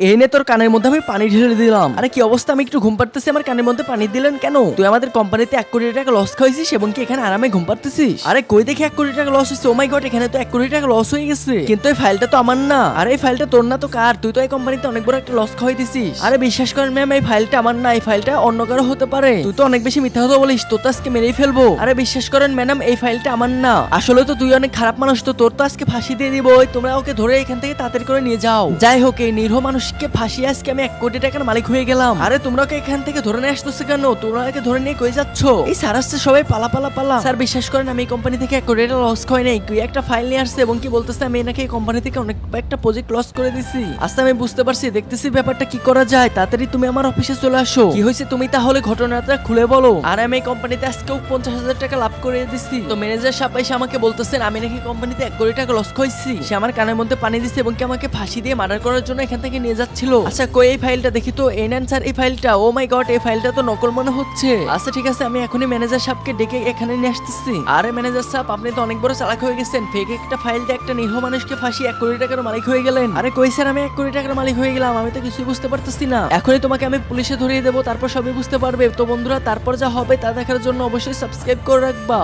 এই নে তোর কানের মধ্যে আমি পানি ঢেলে দিলাম। আরে কি অবস্থা, আমি একটু ঘুম পাড়তেছি, আমার কানের মধ্যে পানি দিলেন কেন? তুই আমাদের কোম্পানিতে 1 কোটি টাকা লস খাইছিস এবং কি এখানে আরামে ঘুম পাড়তেছিস? আরে কই দেখি 1 কোটি টাকা লস হয়েছে? ও মাই গড, এখানে তো 1 কোটি টাকা লস হয়ে গেছে, কিন্তু এই ফাইলটা তো আমার না। আরে এই ফাইলটা তোর না তো কার? তুই তো এই কোম্পানিতে অনেক বড় একটা লস খাওয়াই দিছিস। আরে বিশ্বাস করেন ম্যাম, এই ফাইলটা আমার না, এই ফাইলটা অন্য কারো হতে পারে। তুই তো অনেক বেশি মিথ্যা কথা বলিস, তোর তো আজকে মেরেই ফেলবো। আরে বিশ্বাস করেন ম্যাডাম, এই ফাইলটা আমার না। আসলে তো তুই অনেক খারাপ মানুষ, তো তোর তো আজকে ফাঁসি দিয়ে দিব। তোমরা ওকে ধরে এখান থেকে তাড়াতাড়ি করে নিয়ে যাও। যাই হোক, এই নিরীহ মানুষকে ফাঁসিয়ে আজকে আমি 1 কোটি টাকার মালিক হয়ে গেলাম। আরে তোমরা ওকে এখান থেকে ধরে নিয়ে আসতেছো কেন? তোমরা ওকে ধরে নিয়ে কই যাচ্ছ? এই স্যার আসছে, সবাই পালা পালা পালা। স্যার বিশ্বাস করেন, আমি এই কোম্পানি থেকে 1 কোটি টাকা লস খাই নাই। কি একটা ফাইল নিয়ে আসছে এবং কি বলতেছে আমি নাকি এই কোম্পানি থেকে অনেক একটা প্রজেক্ট লস করে দিছি। আচ্ছা আমি বুঝতে পারছি, দেখতেছি ব্যাপারটা কি করা যায়। তাড়াতাড়ি তুমি আমার অফিসে চলে আসো। কি হয়েছে তুমি তাহলে ঘটনাটা খুলে বলো। আর আমি এই কোম্পানিতে আজকেও 50,000 টাকা লাভ করে দিছি। তো ম্যানেজার সাহেব এসে আমাকে বলতেছেন আমি নাকি কোম্পানিতে 1 কোটি টাকা লস খাইছি। সে আমার কানের মধ্যে পানি দিচ্ছে এবং কি আমাকে ফাঁসি দিয়ে মার্ডার করার জন্য এখান থেকে নিয়ে যাচ্ছিল। আচ্ছা কই এই ফাইলটা দেখি তো। এই নেন স্যার এই ফাইলটা। ও মাই গড, এই ফাইলটা তো নকল মনে হচ্ছে। আচ্ছা ঠিক আছে, আমি এখনই ম্যানেজার সাহেবকে ডেকে এখানে নিয়ে আসতেছি। আরে ম্যানেজার সাহেব, আপনি তো অনেক বড় চালাক হয়ে গেছেন। ফেক একটা ফাইল দিয়ে একটা নিরীহ মানুষকে ফাঁসি 1 কোটি টাকার মালিক হয়ে গেলেন। আরে কই স্যার, আমি 1 কোটি টাকার মালিক হয়ে গেলাম? আমি তো কিছুই বুঝতে পারতেছি না। এখনই তোমাকে আমি পুলিশে ধরিয়ে দেবো, তারপর সবই বুঝতে পারবে। তো বন্ধুরা, তারপর যা হবে তা দেখার জন্য অবশ্যই সাবস্ক্রাইব করে রাখবা।